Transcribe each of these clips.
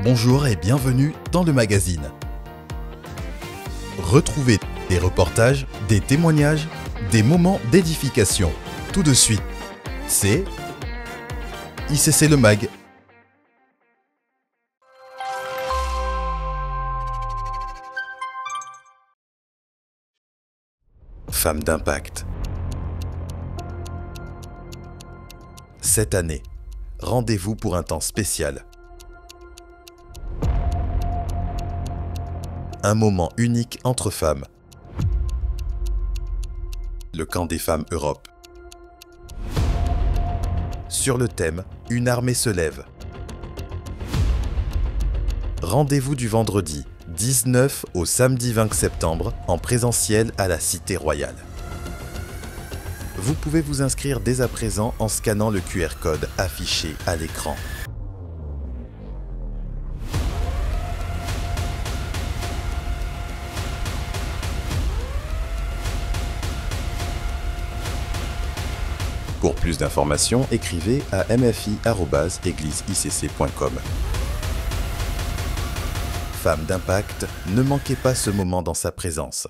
Bonjour et bienvenue dans le magazine. Retrouvez des reportages, des témoignages, des moments d'édification. Tout de suite, c'est ICC Le Mag. Femmes d'impact. Cette année, rendez-vous pour un temps spécial. Un moment unique entre femmes. Le camp des femmes Europe. Sur le thème « Une armée se lève ». Rendez-vous du vendredi 19 au samedi 20 septembre en présentiel à la Cité Royale. Vous pouvez vous inscrire dès à présent en scannant le QR code affiché à l'écran. Pour plus d'informations, écrivez à mfi@eglisicc.com. Femmes d'impact, ne manquez pas ce moment dans sa présence.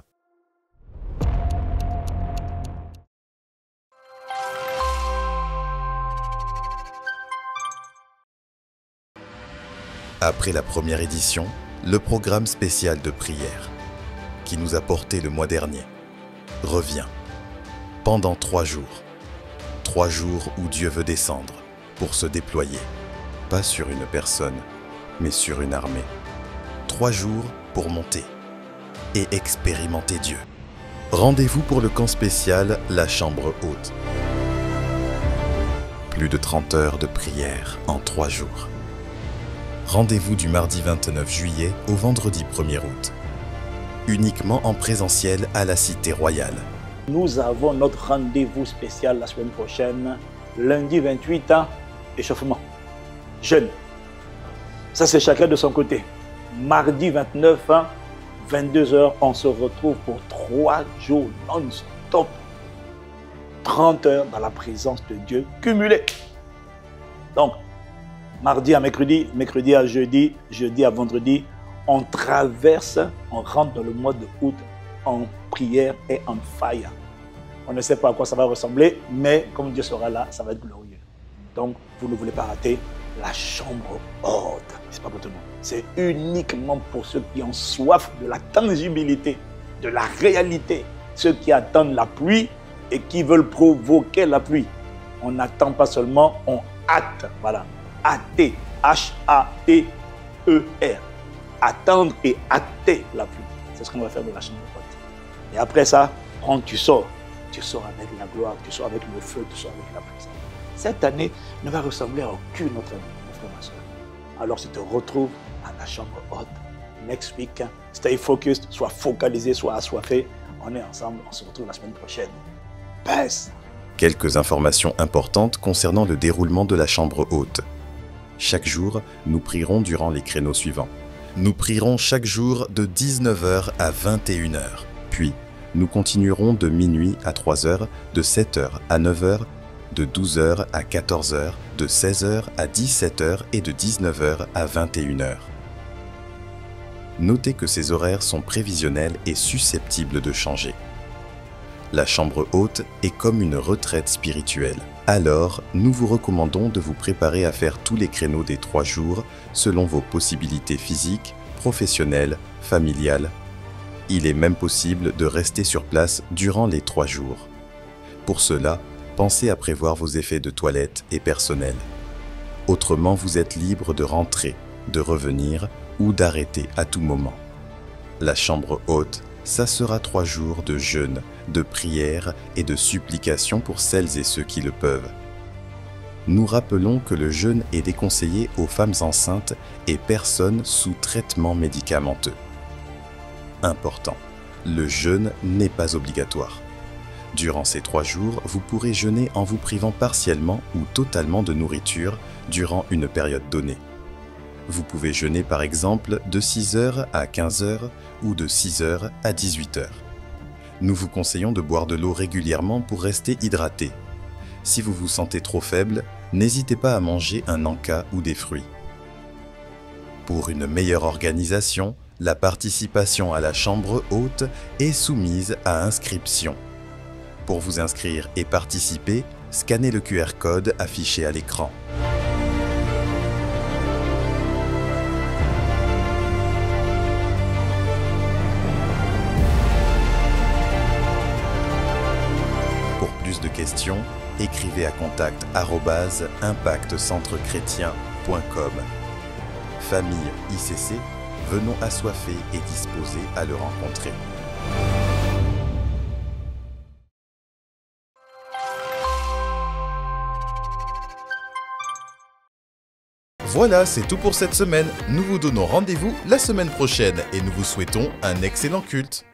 Après la première édition, le programme spécial de prière, qui nous a porté le mois dernier, revient pendant 3 jours. 3 jours où Dieu veut descendre pour se déployer, pas sur une personne, mais sur une armée. 3 jours pour monter et expérimenter Dieu. Rendez-vous pour le camp spécial La Chambre Haute. Plus de 30 heures de prière en 3 jours. Rendez-vous du mardi 29 juillet au vendredi 1er août. Uniquement en présentiel à la Cité Royale. Nous avons notre rendez-vous spécial la semaine prochaine, lundi 28, échauffement, jeûne. Ça, c'est chacun de son côté. Mardi 29, 22h, on se retrouve pour 3 jours non-stop. 30 heures dans la présence de Dieu cumulée. Donc, mardi à mercredi, mercredi à jeudi, jeudi à vendredi, on traverse, on rentre dans le mois de août en prière et en fire. On ne sait pas à quoi ça va ressembler, mais comme Dieu sera là, ça va être glorieux. Donc, vous ne voulez pas rater la chambre haute. C'est pas pour tout le monde. C'est uniquement pour ceux qui ont soif de la tangibilité, de la réalité. Ceux qui attendent la pluie et qui veulent provoquer la pluie. On n'attend pas seulement, on hâte. Voilà. Hâter. H-A-T-E-R. Attendre et hâter la pluie. C'est ce qu'on va faire de la chambre haute. Et après ça, quand tu sors avec la gloire, tu sors avec le feu, tu sors avec la présence. Cette année ne va ressembler à aucune autre année, mon frère, ma soeur. Alors tu te retrouves à la chambre haute. Next week, stay focused, sois focalisé, sois assoiffé. On est ensemble, on se retrouve la semaine prochaine. Peace. Quelques informations importantes concernant le déroulement de la chambre haute. Chaque jour, nous prierons durant les créneaux suivants. Nous prierons chaque jour de 19h à 21h. Puis, nous continuerons de minuit à 3h, de 7h à 9h, de 12h à 14h, de 16h à 17h et de 19h à 21h. Notez que ces horaires sont prévisionnels et susceptibles de changer. La chambre haute est comme une retraite spirituelle. Alors, nous vous recommandons de vous préparer à faire tous les créneaux des 3 jours selon vos possibilités physiques, professionnelles, familiales. Il est même possible de rester sur place durant les 3 jours. Pour cela, pensez à prévoir vos effets de toilette et personnel. Autrement, vous êtes libre de rentrer, de revenir ou d'arrêter à tout moment. La chambre haute, ça sera 3 jours de jeûne, de prière et de supplication pour celles et ceux qui le peuvent. Nous rappelons que le jeûne est déconseillé aux femmes enceintes et personnes sous traitement médicamenteux. Important, le jeûne n'est pas obligatoire. Durant ces 3 jours, vous pourrez jeûner en vous privant partiellement ou totalement de nourriture durant une période donnée. Vous pouvez jeûner par exemple de 6h à 15h ou de 6h à 18h. Nous vous conseillons de boire de l'eau régulièrement pour rester hydraté. Si vous vous sentez trop faible, n'hésitez pas à manger un encas ou des fruits. Pour une meilleure organisation, la participation à la chambre haute est soumise à inscription. Pour vous inscrire et participer, scannez le QR code affiché à l'écran. Pour plus de questions, écrivez à contact@impactcentrechrétien.com. Famille ICC, venons assoiffés et disposés à le rencontrer. Voilà, c'est tout pour cette semaine. Nous vous donnons rendez-vous la semaine prochaine et nous vous souhaitons un excellent culte.